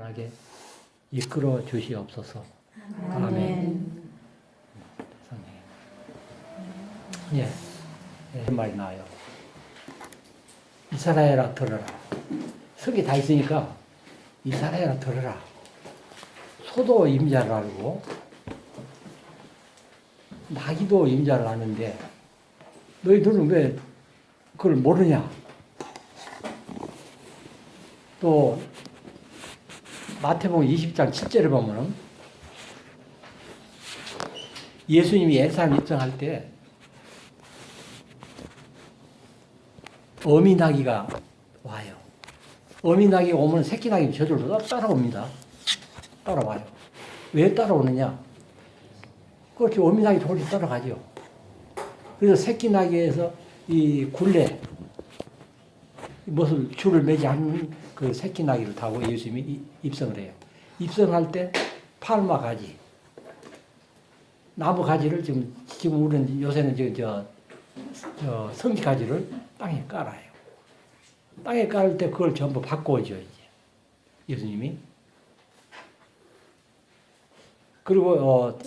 하게 이끌어 주시옵소서. 아멘. 아멘. 예, 말이 나와요. 이스라엘아 들어라. 석이 다 있으니까 이스라엘아 들어라. 소도 임자를 알고 나귀도 임자를 아는데 너희들은 왜 그걸 모르냐? 또 마태복음 20장 7절에 보면은 예수님이 예루살렘 입성할 때 어미나귀가 와요. 어미나귀가 오면 새끼나귀 저절로 따라옵니다. 따라와요. 왜 따라오느냐? 그렇게 어미나귀 돌이 따라가죠. 그래서 새끼나귀에서 이 굴레, 무슨 줄을 매지 않는 그 새끼나귀를 타고 예수님이 입성을 해요. 입성할 때 팔마 가지, 나무 가지를 지금 우리는 요새는 성지 가지를 땅에 깔아요. 땅에 깔을 때 그걸 전부 바꿔줘, 이제. 예수님이. 그리고,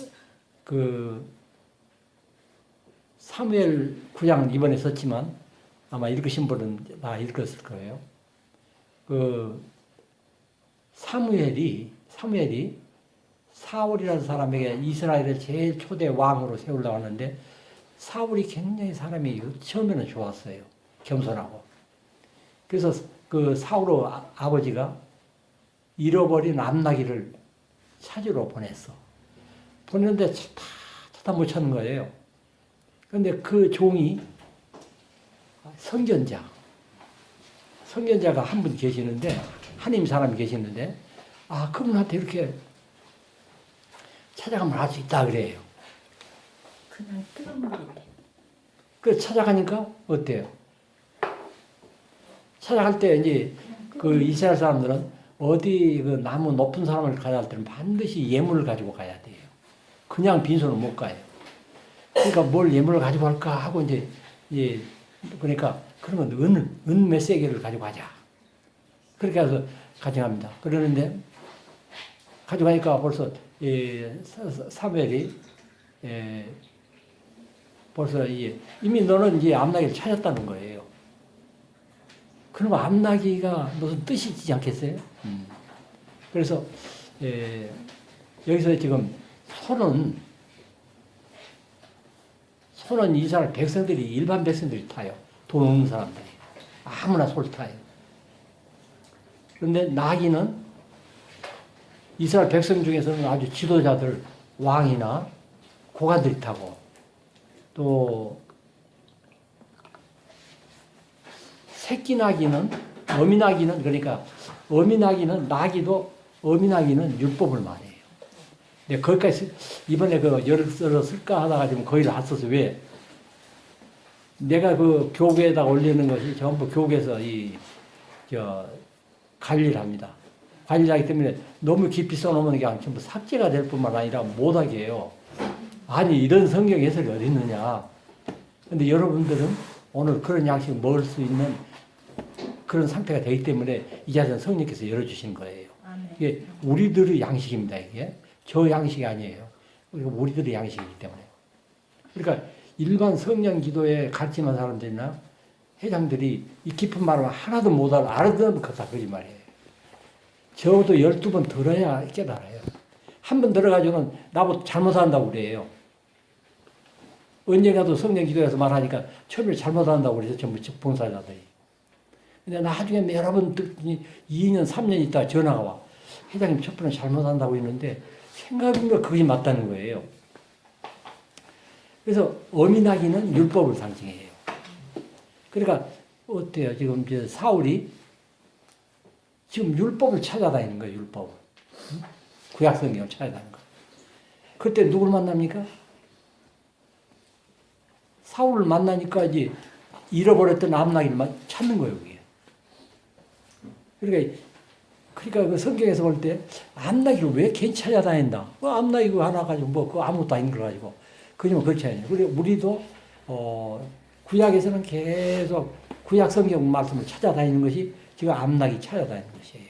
사무엘 9장 이번에 썼지만 아마 읽으신 분은 다 읽었을 거예요. 사무엘이 사울이라는 사람에게 이스라엘을 제일 초대 왕으로 세우려고 하는데 사울이 굉장히 사람이 처음에는 좋았어요. 겸손하고. 그래서 그 사울 아버지가 잃어버린 암나귀를 찾으러 보냈어. 보냈는데 찾아 못 찾는 거예요. 그런데 그 종이 선견자가 한 분 계시는데, 하나님 사람이 계시는데, 그분한테 이렇게 찾아가면 알 수 있다 그래요. 그냥 뜨거운 물인데. 그 찾아가니까 어때요? 찾아갈 때 이제 그 이스라엘 사람들은 어디 그 나무 높은 사람을 가야 할 때는 반드시 예물을 가지고 가야 돼요. 그냥 빈손으로 못 가요. 그러니까 뭘 예물을 가지고 갈까 하고 이제 그러니까 그러면 은 몇 세개를 가지고 가자. 그렇게 해서 가져갑니다. 그러는데 가져가니까 벌써 사무엘이 벌써 이미 너는 이제 암나귀를 찾았다는 거예요. 그러면 암나귀가 무슨 뜻이 있지 않겠어요? 그래서 여기서 지금 소는 이스라엘 백성들이 일반 백성들이 타요. 돈 없는 사람들이 아무나 소를 타요. 그런데 나귀는 이스라엘 백성 중에서는 아주 지도자들, 왕이나 고관들이 타고, 또 새끼나귀는, 어미나귀는, 그러니까 어미나귀는, 어미나귀는 율법을 말해요. 근데 거기까지 이번에 열을 쓸까 하다가 지금 거의 다 썼어. 왜? 내가 그 교구에다 올리는 것이 전부 교구에서 관리를 합니다. 관리를 하기 때문에 너무 깊이 써놓으면 그냥 전부 삭제가 될 뿐만 아니라 못하게 해요. 아니, 이런 성경 해설이 어디 있느냐. 근데 여러분들은 오늘 그런 양식을 먹을 수 있는 그런 상태가 되기 때문에 이 자리는 성령께서 열어주신 거예요. 아멘. 이게 우리들의 양식입니다, 이게. 저 양식이 아니에요. 우리들의 양식이기 때문에. 그러니까 일반 성령 기도에 가르치는 사람들이나 회장들이 이 깊은 말을 하나도 못 알아듣는 것 다 거짓말이에요. 적어도 12번 들어야 깨달아요. 한 번 들어가지고는 나보고 잘못한다고 그래요. 언젠가도 성령 기도에서 말하니까 처음에 잘못한다고 그래서 전부 봉사자들이. 근데 나중에 여러 번 듣더니 2년, 3년 있다가 전화가 와. 회장님 첫 번은 잘못한다고 했는데 생각해보면 그것이 맞다는 거예요. 그래서 어미나귀는 율법을 상징해요. 그러니까 어때요? 지금 사울이 지금 율법을 찾아다니는 거예요. 율법을. 구약성경을 찾아다니는 거예요. 그때 누굴 만납니까? 사울을 만나니까 이제 잃어버렸던 암나귀를 찾는 거예요. 그게. 그러니까 그 성경에서 볼 때 암나귀를 왜 괜히 찾아다닌다. 암나귀 하나 가지고 그 아무것도 아닌 걸 가지고. 그러면 그렇지 않아요. 그리고 우리도 구약에서는 계속 구약 성경 말씀을 찾아다니는 것이 지금 암나귀 찾아다니는 것이에요.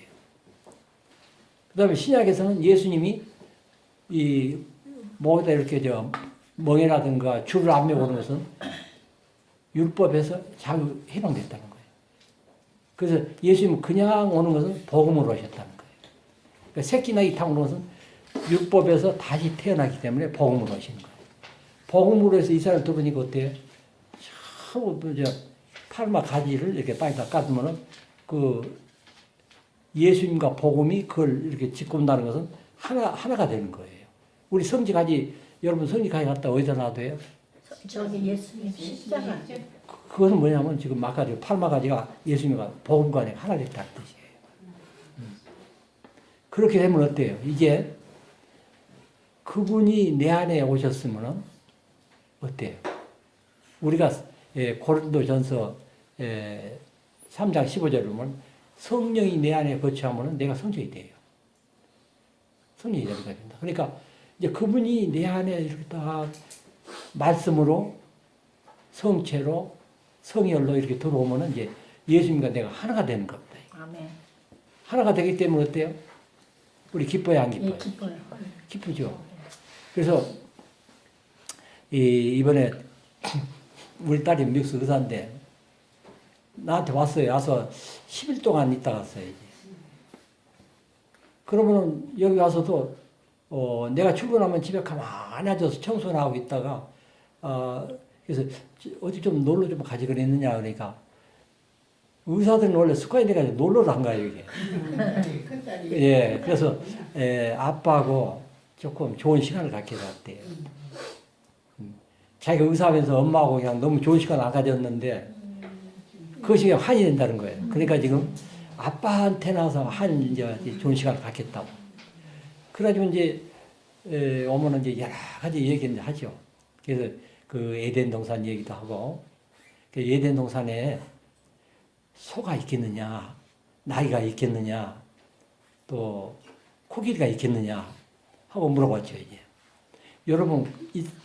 그다음에 신약에서는 예수님이 이 목에다 이렇게 멍에라든가 줄을 안 매고 오는 것은 율법에서 자유 해방됐다는 거예요. 그래서 예수님은 그냥 오는 것은 복음으로 오셨다는 거예요. 그러니까 새끼 나이 타고 오는 것은 율법에서 다시 태어나기 때문에 복음으로 오시는 거예요. 복음으로 해서 이스라엘 들어오니까 어때요? 참, 팔마 가지를 이렇게 땅에다 깎으면은 그 예수님과 복음이 그걸 이렇게 짚고온다는 것은 하나가 되는 거예요. 우리 성지가지, 여러분 성지가지 갔다 어디다 놔둬요? 저기 예수님 십자가. 그것은 뭐냐면 지금 아까 팔마가지가 예수님과 복음과 하나 됐다는 뜻이에요. 그렇게 되면 어때요? 이제 그분이 내 안에 오셨으면 어때요? 우리가 고린도전서 3장 15절을 보면 성령이 내 안에 거처하면 내가 성령이 돼요. 성령이 됩니다. 그러니까 이제 그분이 내 안에 이렇게 딱 말씀으로 성체로 성혈로 이렇게 들어오면 이제 예수님과 내가 하나가 되는 겁니다. 아멘. 하나가 되기 때문에 어때요? 우리 기뻐요, 안 기뻐요? 예, 기뻐요. 기쁘죠. 그래서 이번에 우리 딸이 미국에서 의사인데 나한테 왔어요. 와서 10일 동안 있다 갔어요. 이제. 그러면은 여기 와서도 내가 출근하면 집에 가만히 앉아서 청소나 하고 있다가 그래서 어디 좀 놀러 좀 가지 그랬느냐 그러니까 의사들은 원래 습관이 돼가지고 놀러를 안 가요 이게. 예, 그래서 아빠하고 조금 좋은 시간을 갖게 됐대요. 자기가 의사하면서 엄마하고 그냥 너무 좋은 시간 안 가졌는데 그것이 그냥 한이 된다는 거예요. 그러니까 지금 아빠한테 나서 이제 좋은 시간을 갖겠다고. 그래가지고 이제 어머는 이제 여러 가지 얘기를 하죠. 그래서 그 에덴 동산 얘기도 하고, 그 에덴 동산에 소가 있겠느냐, 나귀가 있겠느냐, 또 코끼리가 있겠느냐 하고 물어봤죠 이제. 여러분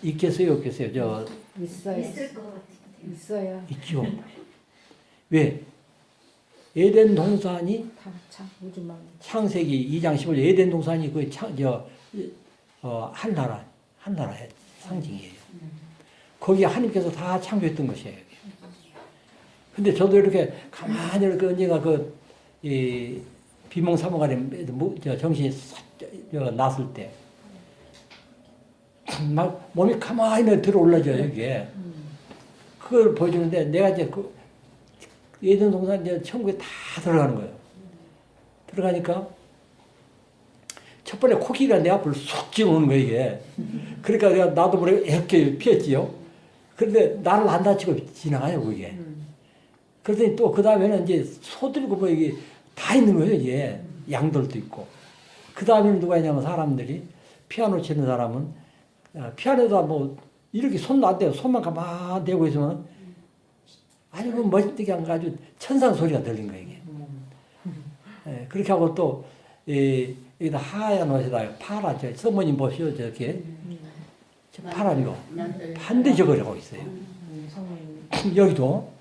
있겠어요, 없겠어요? 있어요. 있을 것 같아요. 있어요. 있죠. 왜? 에덴 동산이 우주만. 창세기 2장 15절 에덴 동산이 그 한 나라의 상징이에요. 거기에 하나님께서 다 창조했던 것이에요. 근데 저도 이렇게 가만히 이렇게 언젠가 비몽사몽간에 정신이 났을 때, 막 몸이 가만히 들어올라져요, 여기에. 그걸 보여주는데 내가 이제 에덴 동산 이제 천국에 다 들어가는 거예요. 들어가니까 첫 번째 코끼리가 내 앞을 쏙 지어오는 거예요, 이게. 그러니까 내가 나도 모르게 이렇게 피했지요. 그런데 나를 안 다치고 지나가요, 그게. 그러더니 또 그 다음에는 이제 소들고 뭐 이게 다 있는 거예요, 이게. 양들도 있고. 그 다음에는 누가 있냐면 사람들이 피아노 치는 사람은 피아노에다 뭐 이렇게 손도 안 대요. 손만 가만 대고 있으면 아주 그 멋지게 한 가지고 천상 소리가 들린 거예요, 이게. 예, 그렇게 하고 또, 여기다 하얀 옷에다 파란, 서모님 보시오, 저렇게. 파란 거. 반드시 저걸 하고 있어요. 여기도.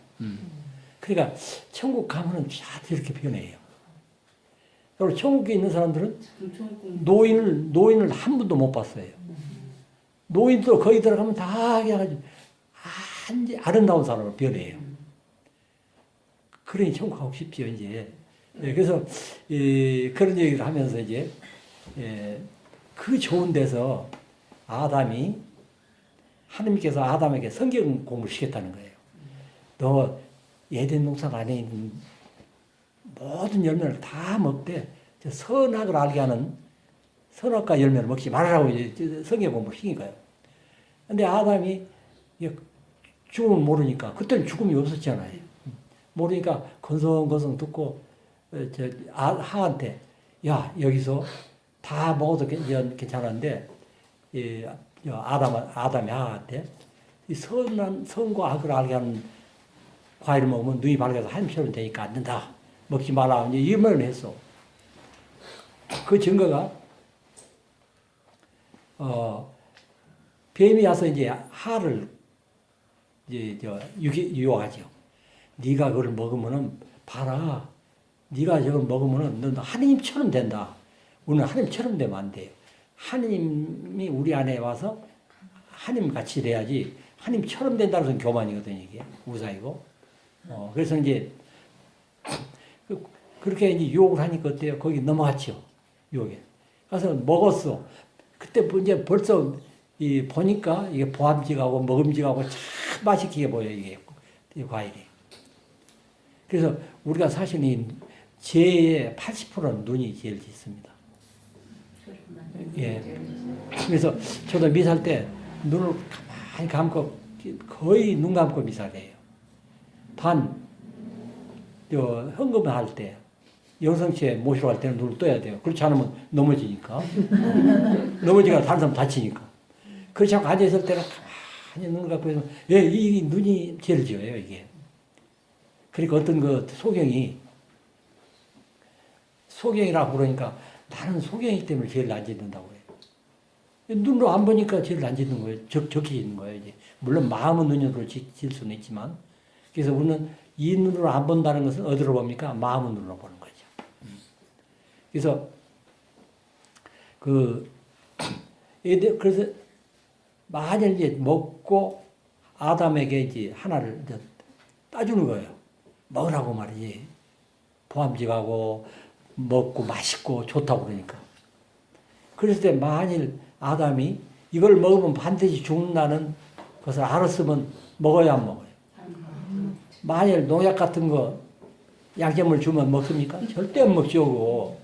그러니까, 천국 가면은 쫙 이렇게 변해요. 그리고 천국에 있는 사람들은 노인을 한 번도 못 봤어요. 노인도 거기 들어가면 다 해가지고, 아름다운 사람으로 변해요. 그러니 천국 가고 싶죠, 이제. 예, 그래서 그런 얘기를 하면서 이제 그 좋은 데서 아담이 하나님께서 아담에게 성경 공부를 시켰다는 거예요. 너 에덴 동산 안에 있는 모든 열매를 다 먹되 선악을 알게 하는 선악과 열매를 먹지 말라고 이제 성경 공부를 시킨 거예요. 근데 아담이 죽음을 모르니까 그때는 죽음이 없었잖아요. 모르니까 건성건성 듣고 하한테 야 여기서 다 먹어도 괜찮은데 아담이 하한테 이 선과 악을 알게 하는 과일을 먹으면 눈이 밝아서 하나님처럼 되니까 안 된다. 먹지 말라. 이제 이 말을 했어. 그 증거가 뱀이 와서 이제 하를 이제 유혹하죠. 네가 그걸 먹으면은 봐라. 네가 저걸 먹으면은 넌 하나님처럼 된다. 우리는 하나님처럼 되면 안 돼요. 하나님이 우리 안에 와서 하나님 같이 돼야지 하나님처럼 된다는 것은 교만이거든요. 이게 우사이고. 그래서 이제 그렇게 이제 유혹을 하니까 어때요? 거기 넘어갔죠. 유혹에. 가서 먹었어. 그때 이제 벌써 보니까 이게 보암직하고 먹음직하고 참 맛있게 보여 이게 이 과일이. 그래서 우리가 사실 이 죄의 80%는 눈이 제일 짙습니다. 예. 그래서 저도 미사할 때 눈을 가만히 감고 거의 눈 감고 미사해요. 헌금을 할 때 영성체 모시러 갈 때는 눈을 떠야 돼요. 그렇지 않으면 넘어지니까. 넘어지거나 다른 사람 다치니까. 그렇지 않고 앉아있을 때는 가만히 눈을 감고 해서 이 눈이 제일 지어요 이게. 그러니까 어떤 그 소경이라고 그러니까 나는 소경이기 때문에 제일 안 짓는다고 해요. 눈으로 안 보니까 제일 안 짓는 거예요. 적혀지는 거예요. 이제. 물론 마음은 눈으로 질 수는 있지만 그래서 우리는 이 눈으로 안 본다는 것은 어디로 봅니까? 마음은 눈으로 보는 거죠. 그래서 그래서 만약 이제 먹고 아담에게 이제 하나를 이제 따주는 거예요. 먹으라고 말이지. 보암직하고 먹고 맛있고 좋다고 그러니까. 그랬을 때 만일 아담이 이걸 먹으면 반드시 죽는다는 것을 알았으면 먹어야 안 먹어요. 만일 농약 같은 거 약점을 주면 먹습니까? 절대 안 먹죠.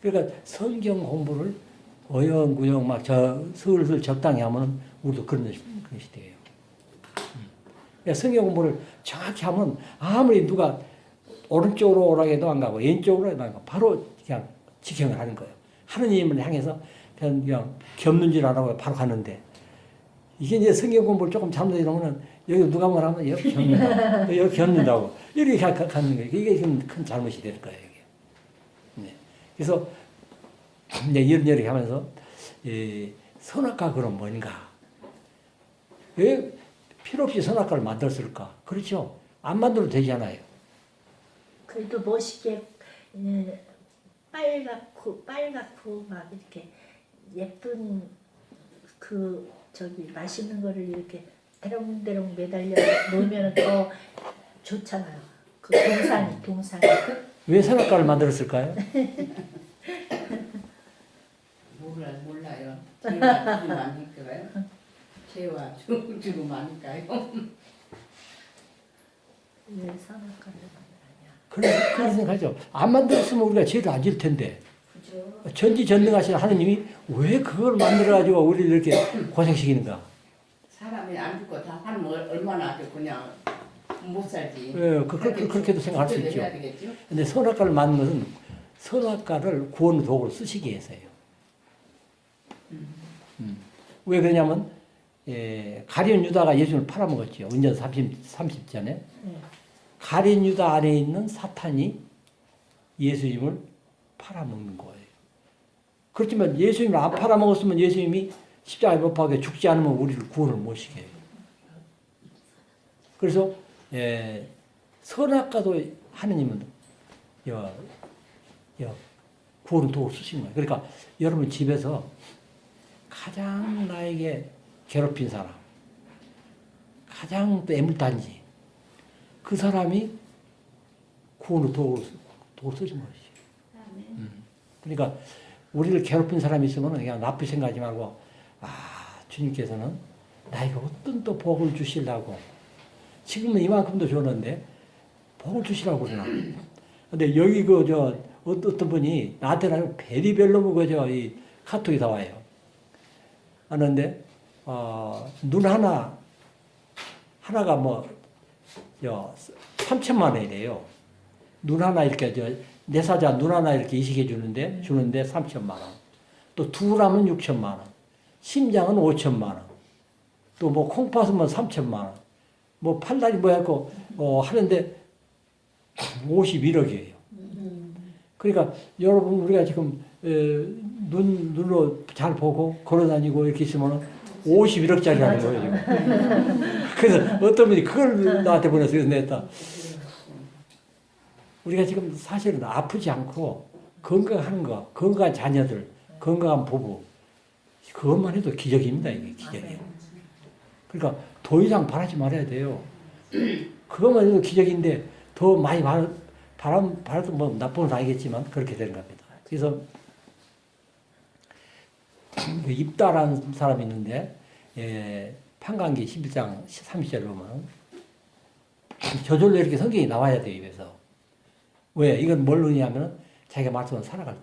그러니까 성경 공부를 어영구영 막 슬슬 적당히 하면 우리도 그런 것이 돼요. 그러니까 성경 공부를 정확히 하면 아무리 누가 오른쪽으로 오라고 해도 안 가고 왼쪽으로 해도 안 가고 바로 그냥 직행을 하는 거예요. 하느님을 향해서 그냥 겪는 줄 알고 바로 가는데 이게 이제 성경 공부를 조금 잘못해놓으면 여기 누가 뭐라 하면 여기 겪는다고 여기 겪는다고 이렇게 가는 거예요. 이게 큰 잘못이 될 거예요. 이게. 네. 그래서 이제 이렇게 하면서 선악과 그럼 뭔가 왜 필요 없이 선악과를 만들었을까? 그렇죠. 안 만들어도 되잖아요. 그래도 멋있게 빨갛고 막 이렇게 예쁜 맛있는 거를 이렇게 대롱대롱 매달려 놓으면 더 좋잖아요. 그 동산이. 왜 선악과를 만들었을까요? 몰라요. 죄와 죽음 아닐까요? 죄와 죽음 아닐까요? 왜 선악과를 그런 생각하죠. 안 만들었으면 우리가 죄를 안 질 텐데. 그죠? 전지전능하신 하느님이 왜 그걸 만들어가지고 우리를 이렇게 고생시키는가? 사람이 안 죽고 다 살면 얼마나 아주 그냥 못 살지. 예, 그렇게도 생각할 수 있죠. 근데 선악과를 만든 것은 선악과를 구원 도구로 쓰시기 위해서예요. 왜 그러냐면 가룟 유다가 예수님을 팔아먹었죠. 은전 30전에. 가룟 유다 안에 있는 사탄이 예수님을 팔아먹는 거예요. 그렇지만 예수님을 안 팔아먹었으면 예수님이 십자가에 못 박혀 죽지 않으면 우리를 구원을 못 시켜요. 그래서 선악과도 하느님은 구원 도구로 쓰신 거예요. 그러니까 여러분 집에서 가장 나에게 괴롭힌 사람, 가장 또 애물단지 그 사람이 구원의 도구로 쓰신 것이에요. 그러니까 우리를 괴롭힌 사람이 있으면 그냥 나쁘게 생각하지 말고 주님께서는 나에게 어떤 또 복을 주시려고 지금은 이만큼도 줬는데 복을 주시라고 그러나. 근데 여기 어떤 분이 나한테는 베리벨로무 이 카톡이 다 와요. 하는데 눈 하나가 3천만 원이래요. 눈 하나 이렇게 내 사자 눈 하나 이렇게 이식해 주는데 3천만 원. 또 둘하면 6천만 원. 심장은 5천만 원. 또 콩팥은 3천만 원. 팔다리 해갖고 하는데 51억이에요. 그러니까 여러분 우리가 지금 눈으로 잘 보고 걸어다니고 이렇게 있으면 51억짜리 하는 거예요, 지금. 그래서 어떤 분이 그걸 나한테 보내서 냈다. 우리가 지금 사실은 아프지 않고 건강한 거, 건강한 자녀들, 건강한 부부. 그것만 해도 기적입니다. 이게 기적이에요. 그러니까 더 이상 바라지 말아야 돼요. 그것만 해도 기적인데 더 많이 바라도 뭐 나쁜 건 아니겠지만 그렇게 되는 겁니다. 그래서 입다라는 사람이 있는데 판관기 11장 30절에 보면 저절로 이렇게 성경이 나와야 돼요. 입에서. 왜? 이건 뭘 의미하면 자기가 말씀을 살아갈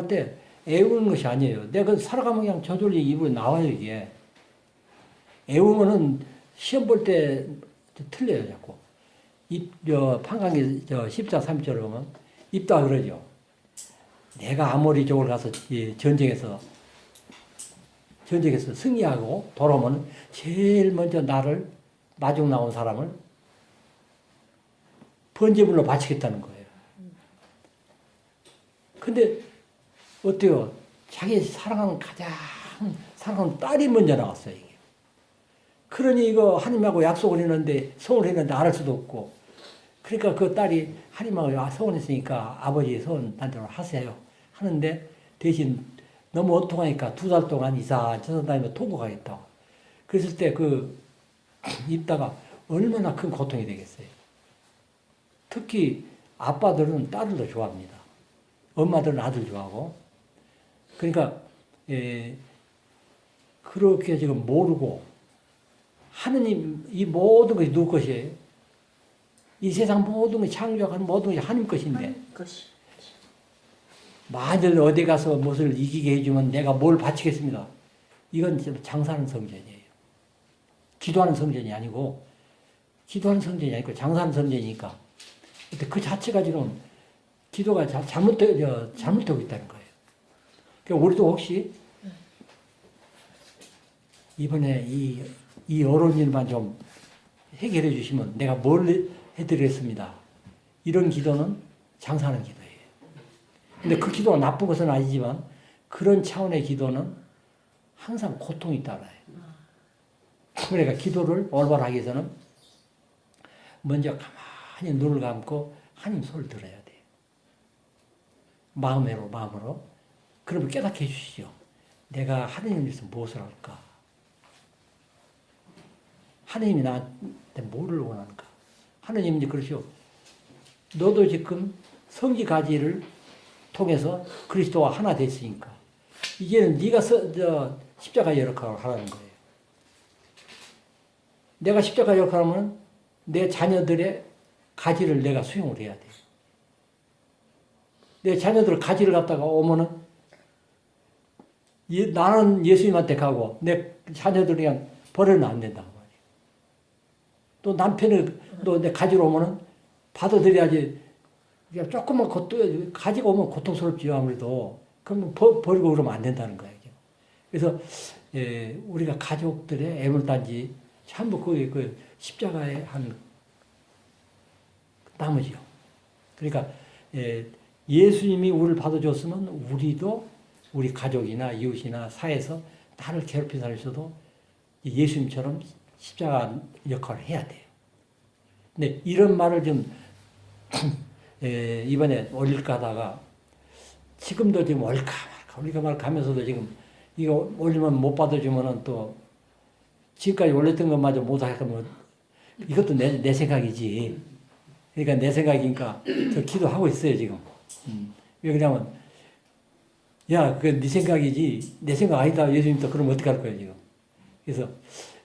때 애우는 것이 아니에요. 내가 살아가면 그냥 저절로 입으로 나와요. 이게. 애우면은 시험 볼 때 틀려요. 자꾸. 판관기 10장 30절에 보면 입다 그러죠. 내가 아모리 쪽을 가서 전쟁에서 승리하고 돌아오면 제일 먼저 나를 마중 나온 사람을 번제물로 바치겠다는 거예요. 근데 어때요? 자기 사랑하는 딸이 먼저 나왔어요. 이게. 그러니 이거 하나님하고 약속을 했는데 소원을 했는데 안 할 수도 없고 그러니까 그 딸이 하나님하고 소원했으니까 아버지 소원 나한테로 하세요. 하는데 대신 너무 원통하니까 2달 동안 이사저사 다니며 통고 가겠다고. 그랬을 때 입다가 얼마나 큰 고통이 되겠어요. 특히 아빠들은 딸을 더 좋아합니다. 엄마들은 아들 좋아하고. 그러니까 그렇게 지금 모르고 하느님 이 모든 것이 누구 것이에요? 이 세상 모든 것이 창조하는 모든 것이 하나님 것인데 만일 어디 가서 무엇을 이기게 해주면 내가 뭘 바치겠습니다. 이건 장사하는 성전이에요. 기도하는 성전이 아니고 장사하는 성전이니까. 근데 그 자체가 지금 기도가 잘못되고 있다는 거예요. 그러니까 우리도 혹시 이번에 이 어려운 일만 좀 해결해 주시면 내가 뭘 해드리겠습니다. 이런 기도는 장사하는 기도예요. 근데 그 기도가 나쁜 것은 아니지만 그런 차원의 기도는 항상 고통이 따라요. 그러니까 기도를 올바르게 하기 위해서는 먼저 가만히 눈을 감고 하나님 소리를 들어야 돼요. 마음으로. 그러면 깨닫게 해주시죠. 내가 하나님을 위해서 무엇을 할까? 하나님이 나한테 뭐를 원하는가? 하나님 이제 그러시오. 너도 지금 성지가지를 통해서 그리스도와 하나 됐으니까 이제는 네가 십자가 역할을 하라는 거예요. 내가 십자가 역할하면 내 자녀들의 가지를 내가 수용을 해야 돼요. 내 자녀들 가지를 갖다가 오면은 나는 예수님한테 가고 내 자녀들 그냥 버려는 안 된다고 말이에요. 또 남편을 또 내 가지로 오면은 받아들여야지. 그냥 조금만 가지고 오면 고통스럽지요, 아무래도. 그러면 버리고 그러면 안 된다는 거예요. 그래서, 우리가 가족들의 애물단지 전부 그 십자가에 한 나머지요. 그러니까, 예수님이 우리를 받아줬으면 우리도 우리 가족이나 이웃이나 사회에서 나를 괴롭힌 사람이 있어도 예수님처럼 십자가 역할을 해야 돼요. 근데 이런 말을 좀, 이번에 올릴까 하다가 지금도 지금 올릴까 말까 하면서도 지금 이거 올리면 못 받아주면은 또 지금까지 올렸던 것마저 못 하면 이것도 내 생각이지. 그러니까 내 생각이니까 저 기도하고 있어요 지금. 왜 그러냐면 야, 그게 네 생각이지 내 생각 아니다. 예수님도 그러면 어떻게 할 거예요 지금. 그래서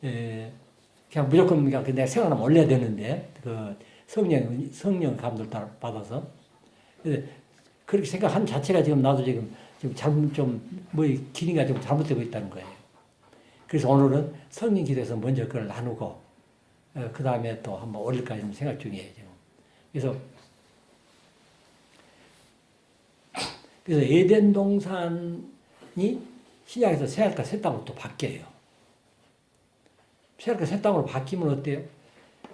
그냥 무조건 그냥 내가 생각하면 올려야 되는데 그 성령 감독 받아서. 그렇게 생각한 자체가 지금 나도 지금 잘못 길이가 좀 잘못되고 있다는 거예요. 그래서 오늘은 성령 기도에서 먼저 그걸 나누고, 그 다음에 또 한번 올릴까 좀 생각 중이에요, 지금. 그래서 에덴 동산이 신약에서 새하늘과 새 땅으로 또 바뀌어요. 새하늘과 새 땅으로 바뀌면 어때요?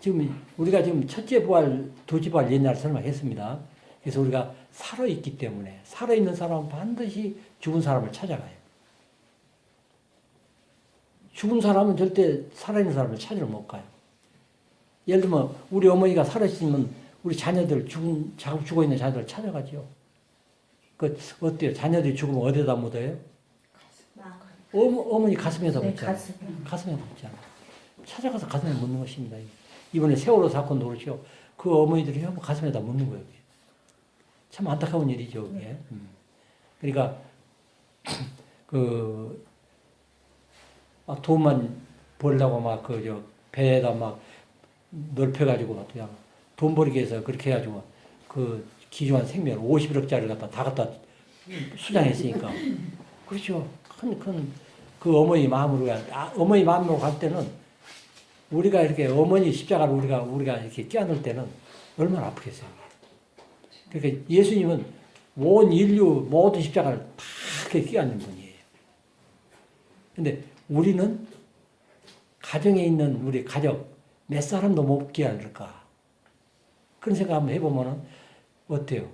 지금 우리가 지금 첫째 부활, 두째 부활 옛날 설명했습니다. 그래서 우리가 살아있기 때문에 살아있는 사람은 반드시 죽은 사람을 찾아가요. 죽은 사람은 절대 살아있는 사람을 찾으러 못 가요. 예를 들면 우리 어머니가 살아있으면 우리 자녀들 죽어있는 자녀들을 찾아가죠. 그 어때요? 자녀들이 죽으면 어디다 묻어요? 막 어머니 가슴에다 내 묻잖아. 가슴에. 가슴에 묻잖아. 찾아가서 가슴에 묻는 것입니다. 이번에 세월호 사건도 그렇죠. 그 어머니들이 전부 가슴에다 묻는 거예요. 그게. 참 안타까운 일이죠. 그게. 그러니까 그 막 돈만 벌려고 막 그 저 배에다 막 넓혀가지고 그냥 돈 벌기 위해서 그렇게 해가지고 그 귀중한 생명 51억짜리를 다 갖다 수장했으니까 그렇죠. 큰 그 어머니 마음으로 어머니 마음으로 갈 때는 우리가 이렇게 어머니 십자가를 우리가 이렇게 껴안을 때는 얼마나 아프겠어요. 그러니까 예수님은 온 인류 모든 십자가를 다 이렇게 껴안는 분이에요. 근데 우리는 가정에 있는 우리 가족 몇 사람도 못 껴안을까? 그런 생각 한번 해보면은 어때요?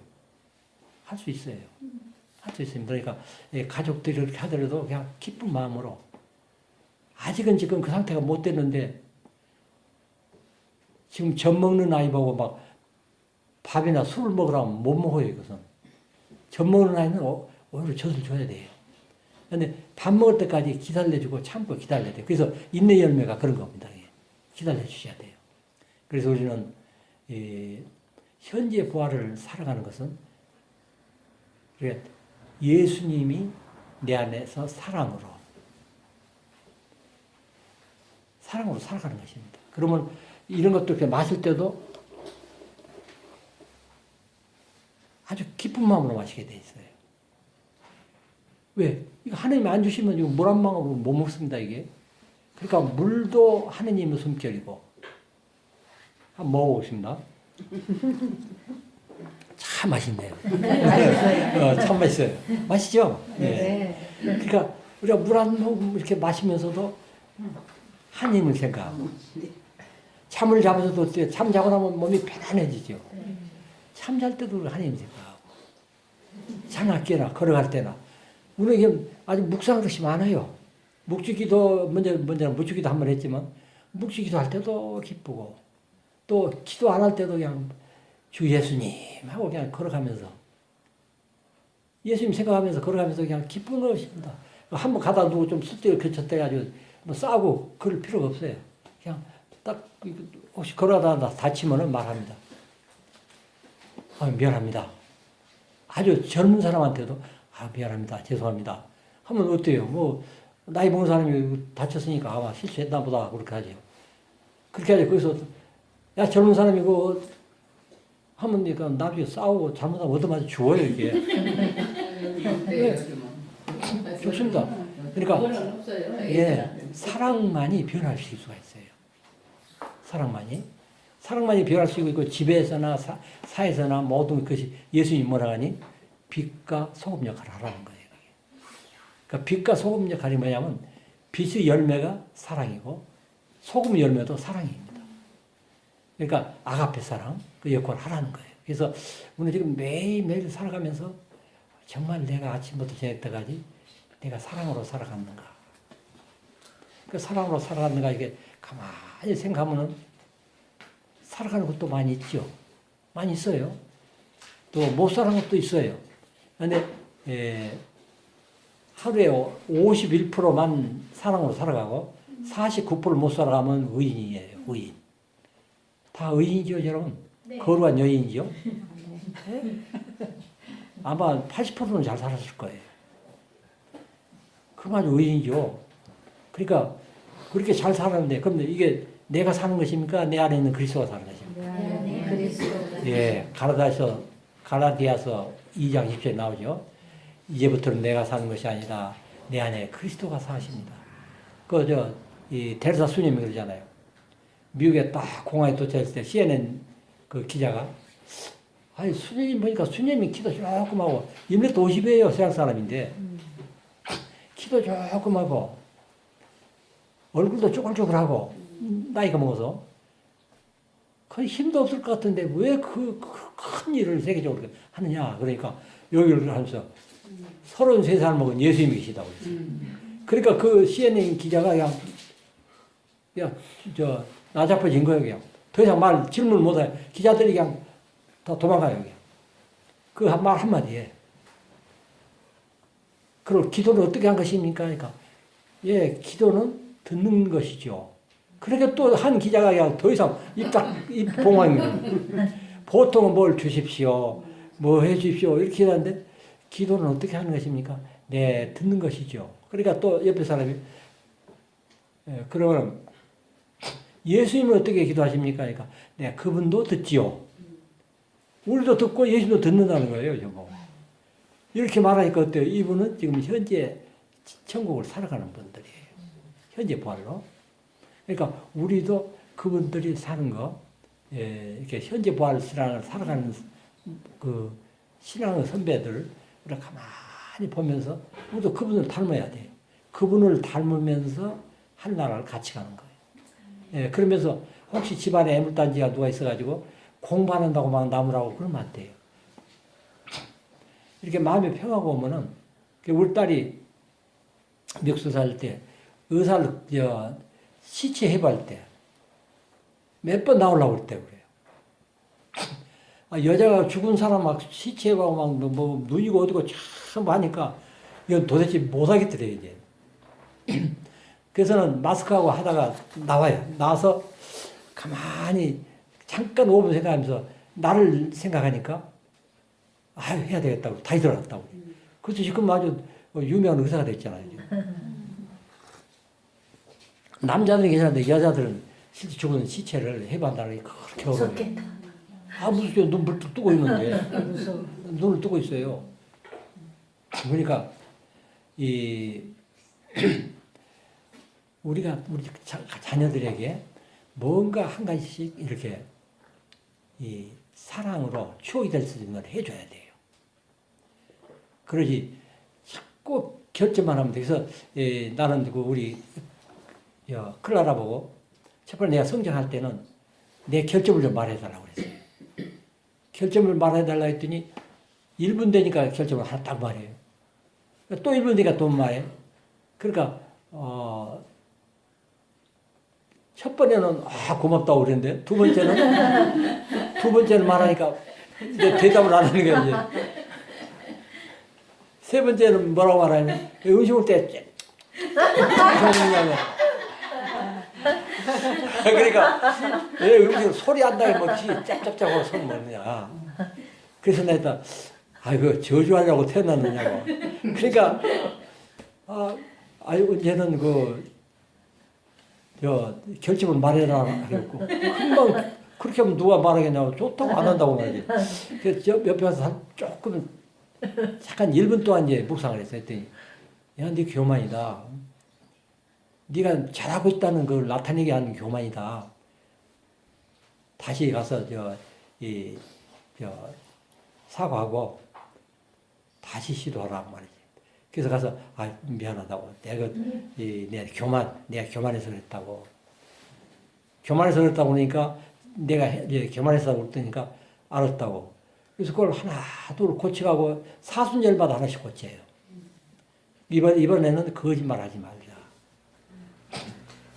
할 수 있어요. 할 수 있습니다. 그러니까 가족들이 그렇게 하더라도 그냥 기쁜 마음으로 아직은 지금 그 상태가 못 됐는데 지금 젖 먹는 아이 보고 막 밥이나 술을 먹으라면 못 먹어요, 이것은. 젖 먹는 아이는 오히려 젖을 줘야 돼요. 근데 밥 먹을 때까지 기다려주고 참고 기다려야 돼요. 그래서 인내 열매가 그런 겁니다. 기다려 주셔야 돼요. 그래서 우리는 현재 부활을 살아가는 것은 예수님이 내 안에서 사랑으로 살아가는 것입니다. 그러면 이런 것도 이렇게 마실 때도 아주 기쁜 마음으로 마시게 돼 있어요. 왜? 이거 하나님이 안 주시면 이거 물 한 방울로 못 먹습니다, 이게. 그러니까 물도 하나님의 숨결이고. 한번 먹어보겠습니다. 참 맛있네요. 참 맛있어요. 맛있죠? 네. 그러니까 우리가 물 한 모금 이렇게 마시면서도 하나님을 생각하고. 잠을 자면서도 잠 자고 나면 몸이 편안해지죠. 잠 잘 때도 하나님 생각하고. 자나 깨나 걸어갈 때나. 우리에게 아주 묵상한 것이 많아요. 묵주기도 먼저 묵주기도 한 번 했지만 묵주기도 할 때도 기쁘고 또 기도 안 할 때도 그냥 주 예수님 하고 그냥 걸어가면서 예수님 생각하면서 걸어가면서 그냥 기쁜 것입니다. 한 번 가다 누구 좀 숫대를 그쳤다 해가지고 뭐 싸우고 그럴 필요가 없어요. 그냥 딱 혹시 걸어가다 다치면은 말합니다. 미안합니다. 아주 젊은 사람한테도 미안합니다. 죄송합니다. 하면 어때요? 뭐 나이 먹은 사람이 다쳤으니까 아마 실수했나 보다 그렇게 하죠. 그렇게 하죠. 거기서 야 젊은 사람이고 하면 그러니까 나중에 싸우고 잘못하면 얻어맞아 죽어요 이게. 네. 좋습니다. 그러니까 사랑만이 변화시킬 수가 있어요. 사랑만이 변할 수 있고 집에서나 사에서나 모든 것이 예수님 뭐라 하니 빛과 소금 역할을 하라는 거예요. 그러니까 빛과 소금 역할이 뭐냐면 빛의 열매가 사랑이고 소금 열매도 사랑입니다. 그러니까 아가페 사랑 그 역할을 하라는 거예요. 그래서 우리 지금 매일매일 살아가면서 정말 내가 아침부터 저녁 때까지 내가 사랑으로 살아갔는가. 그 사랑으로 살아갔는가 이게 가만히 생각하면은 살아가는 것도 많이 있죠. 많이 있어요. 또 못 살아가는 것도 있어요. 근데 하루에 51%만 사랑으로 살아가고 49%를 못 살아가면 의인이에요. 의인. 다 의인이죠, 여러분. 네. 거룩한 여인이죠. 네? 아마 80%는 잘 살았을 거예요. 그럼 아주 의인이죠. 그러니까 그렇게 잘 살았는데 그럼 이게 내가 사는 것입니까? 내 안에 있는 그리스도가 사는 것입니까? 네, 그리스도. 예, 갈라디아서 2장 10절에 나오죠. 이제부터는 내가 사는 것이 아니라 내 안에 그리스도가 사십니다. 이 데르사 수님이 그러잖아요. 미국에 딱 공항에 도착했을 때 CNN 그 기자가 아니 수님 보니까 수님이 키도 조금 하고 1m 50이에요. 서양 사람인데 키도 조금 하고 얼굴도 쪼글쪼글하고 나이가 먹어서 거의 힘도 없을 것 같은데 왜 그 큰 일을 세계적으로 하느냐. 그러니까 여기를 하면서 33살 먹은 예수님이 계시다고 그랬어요. 그러니까 그 CNN 기자가 나 잡혀진 거예요, 그냥. 더 이상 질문을 못해요. 기자들이 그냥 다 도망가요, 그냥. 그 말 한마디에. 그리고 기도는 어떻게 한 것입니까? 그러니까 예, 기도는 듣는 것이죠. 그러니까 또 한 기자가 그냥 더 이상 입 봉황이에요. 보통은 뭘 주십시오, 뭐 해주십시오 이렇게 하는데 기도는 어떻게 하는 것입니까? 네, 듣는 것이죠. 그러니까 또 옆에 사람이 예, 그러면 예수님은 어떻게 기도하십니까? 그러니까 네, 그분도 듣지요. 우리도 듣고 예수님도 듣는다는 거예요. 저거. 이렇게 말하니까 어때요? 이분은 지금 현재 천국을 살아가는 분들이에요. 현재 부활로. 그러니까 우리도 그분들이 사는 거, 예, 이렇게 현재 부활 신앙을 살아가는 그 신앙의 선배들, 우리가 가만히 보면서 우리도 그분을 닮아야 돼요. 그분을 닮으면서 한 나라를 같이 가는 거예요. 예, 그러면서 혹시 집안에 애물단지가 누가 있어가지고 공부한다고 막 나무라고 그러면 안 돼요. 이렇게 마음이 평하고 오면은, 우리 딸이 미국서 살 때, 의사를, 시체 해부할 때, 몇 번 나오려고 그랬대, 그래요. 여자가 죽은 사람 막 시체 해부하고 막 뭐, 누이고 어디고 참 하니까, 이건 도대체 못 하겠더래, 이제. 그래서는 마스크하고 하다가 나와요. 나와서 가만히 잠깐 5분 생각하면서 나를 생각하니까 아유 해야 되겠다고 다시 들어갔다고. 그래서 지금 아주 유명한 의사가 됐잖아요. 남자들이 괜찮은데 여자들은 실제 죽은 시체를 해부한다는 게 그렇게 어려워요. 무섭겠다. 무슨 눈 불뚝 뜨고 있는데 무서워. 눈을 뜨고 있어요. 그러니까 우리 자녀들에게 뭔가 한 가지씩 이렇게 이 사랑으로 추억이 될 수 있는 걸 해줘야 돼요. 그러지 자꾸 결점만 하면 돼. 그래서 나는 그 우리 클라라 보고 첫 번째 내가 성장할 때는 내 결점을 좀 말해달라고 그랬어요. 결점을 말해달라 했더니 1분 되니까 결점을 하나 딱 말해요. 또 1분 되니까 또 말해. 그러니까 첫 번째는 고맙다고 그랬는데 두 번째는 말하니까 이제 대답을 안 하는 거야 이제. 세 번째는 뭐라고 말하냐면 음식 먹을 때 그러니까 왜 음식 소리 안 나게 먹지 짭짭짭하고 손 먹느냐. 그래서 내가 아이고 저주하려고 태어났느냐고. 그러니까 언제는 결집을 말해라 하겠고 금방 그렇게 하면 누가 말하겠냐고 좋다고 안 한다고 말이지. 그래서 저 옆에 가서 조금 잠깐 1분 동안 이제 묵상을 했어요. 했더니 야, 네 교만이다. 네가 잘하고 있다는 걸 나타내게 하는 교만이다. 다시 가서 사과하고 다시 시도하라고 말이지. 그래서 가서 미안하다고. 내가 교만해서 그랬다고. 교만해서 그랬다고 그러니까 내가 교만해서 그랬다니까 알았다고. 그래서 그걸 하나 둘 고쳐가고 사순절마다 하나씩 고쳐요. 이번에는 거짓말 하지 말자.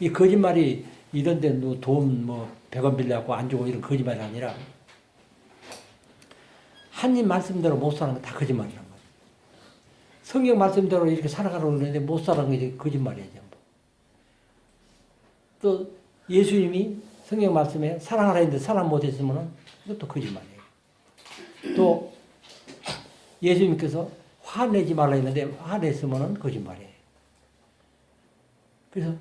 이 거짓말이 이런 데 돈 100원 빌려갖고 안 주고 이런 거짓말이 아니라 하나님 말씀대로 못 사는 건 다 거짓말이란 말이에요. 성경 말씀대로 이렇게 살아가려고 그러는데 못 살아가는 게 거짓말이에요. 전부. 또 예수님이 성경 말씀에 사랑하라 했는데 사랑 못했으면 이것도 거짓말이에요. 또 예수님께서 화내지 말라 했는데 화냈으면 거짓말이에요. 그래서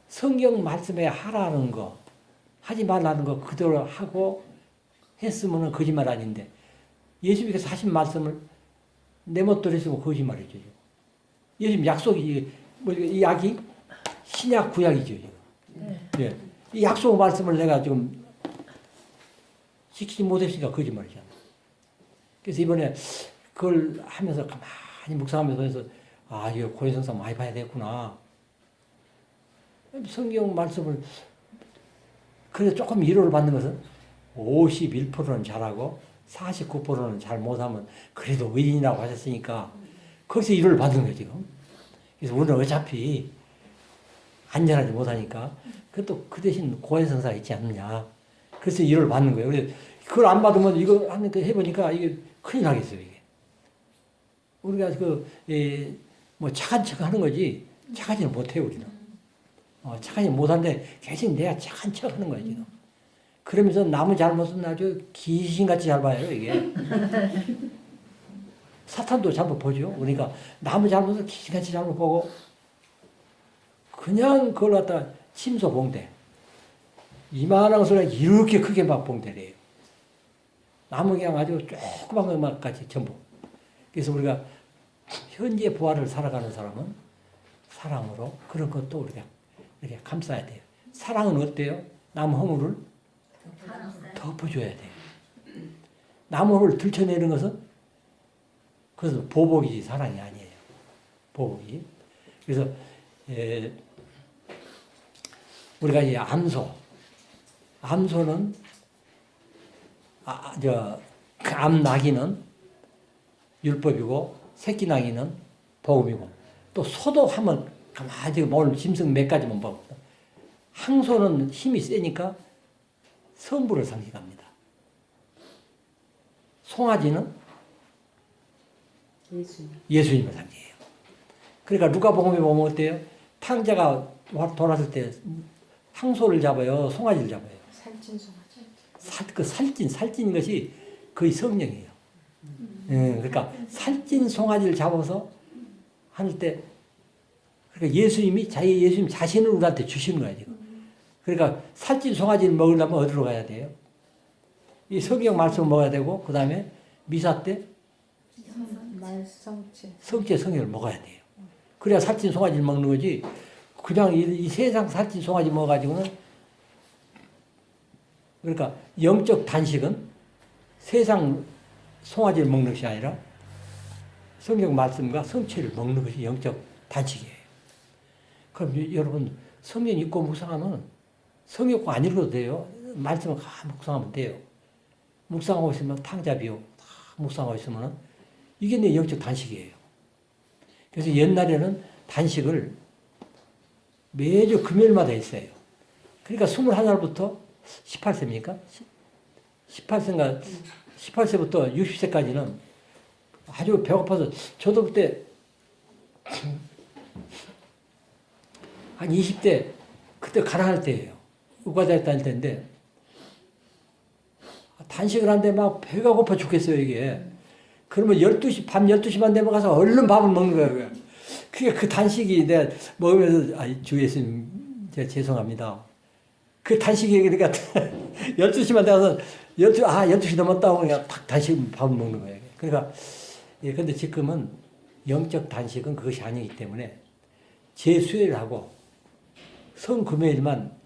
성경 말씀에 하라는 거, 하지 말라는 거 그대로 하고 했으면 거짓말 아닌데 예수님께서 하신 말씀을 내 멋대로 했으면 거짓말이죠. 예수님 약속이 이 약이 신약 구약이죠. 예. 이 약속 말씀을 내가 지금 지키지 못했으니까 거짓말이잖아. 그래서 이번에 그걸 하면서 가만히 묵상하면서 해서 이거 고해성사 많이 봐야 되겠구나. 성경 말씀을 그래서 조금 위로를 받는 것은 51%는 잘하고 49%는 잘 못하면 그래도 의인이라고 하셨으니까 거기서 위로를 받는 거예요 지금. 그래서 우리는 어차피 안전하지 못하니까 그것도 그 대신 고해성사가 있지 않느냐. 그래서 위로를 받는 거예요. 그래서 그걸 안 받으면 이거 해보니까 이게 큰일 나겠어요 이게. 우리가 뭐 착한 척 하는 거지 착하지는 못해요 우리는. 착하지 못한데 계속 내가 착한 척 하는 거야 지금. 그러면서 남의 잘못은 아주 귀신같이 잘 봐요 이게. 사탄도 잘못 보죠. 그러니까 남의 잘못을 귀신같이 잘못 보고 그냥 그걸 갖다가 침소봉대 이만한 것을 이렇게 크게 막 봉대래요. 남은 그냥 아주 조그만 것까지 전부. 그래서 우리가 현재 부활을 살아가는 사람은 사랑으로 그런 것도 우리가 이렇게 감싸야 돼요. 사랑은 어때요? 남 허물을 덮어줘야 돼요. 남 허물을 들춰내는 것은 그것은 보복이지 사랑이 아니에요. 보복이. 그래서 우리가 이 암소는 암 나기는 율법이고 새끼 나기는 복음이고 또 소도 하면 가만히 오늘 짐승 몇 가지만 보고 항소는 힘이 세니까 성부를 상징합니다. 송아지는 예수님을 상징해요. 그러니까 누가복음에 보면 어때요? 탕자가 돌았을 때 항소를 잡아요, 송아지를 잡아요. 살찐 송아지. 그 살찐 것이 거의 성령이에요. 그러니까 살찐 송아지를 잡아서 할 때, 그러니까 예수님 자신을 우리한테 주시는 거예요, 지금. 그러니까 살찐 송아지를 먹으려면 어디로 가야 돼요? 이 성경 말씀을 먹어야 되고, 그 다음에 미사 때 성체 성령을 먹어야 돼요. 그래야 살찐 송아지를 먹는 거지, 그냥 이 세상 살찐 송아지 먹어가지고는, 그러니까 영적 단식은 세상 송아지를 먹는 것이 아니라 성경 말씀과 성체를 먹는 것이 영적 단식이에요. 그럼 여러분 성경 읽고 묵상하면 성경 꼭 안 읽어도 돼요. 말씀을 묵상하면 돼요. 묵상하고 있으면 탕자비요. 묵상하고 있으면 이게 내 영적 단식이에요. 그래서 옛날에는 단식을 매주 금요일마다 했어요. 그러니까 21살부터 18세입니까? 18세부터 60세까지는 아주 배고파서 저도 그때 한 20대 그때 가난할 때예요. 의과대학 다닐 때인데 단식을 하는데 막 배가 고파 죽겠어요 이게. 그러면 밤 12시만 되면 가서 얼른 밥을 먹는 거예요. 그게 그 단식이 내가 먹으면서 주 예수님 제가 죄송합니다. 그 단식이 그러니까 12시만 되어서 12시 넘었다고 그냥 탁 단식 밥을 먹는 거예요. 그러니까 근데 지금은 영적 단식은 그것이 아니기 때문에 제수요일 하고 성금요일만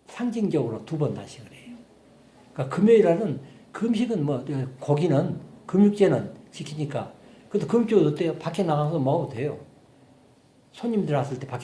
상징적으로 2번 단식을 해요. 그러니까 금요일에는 금식은 고기는 금육제는 지키니까 그것도 금육제도 어때요? 밖에 나가서 먹어도 돼요. 손님들 왔을 때 밖에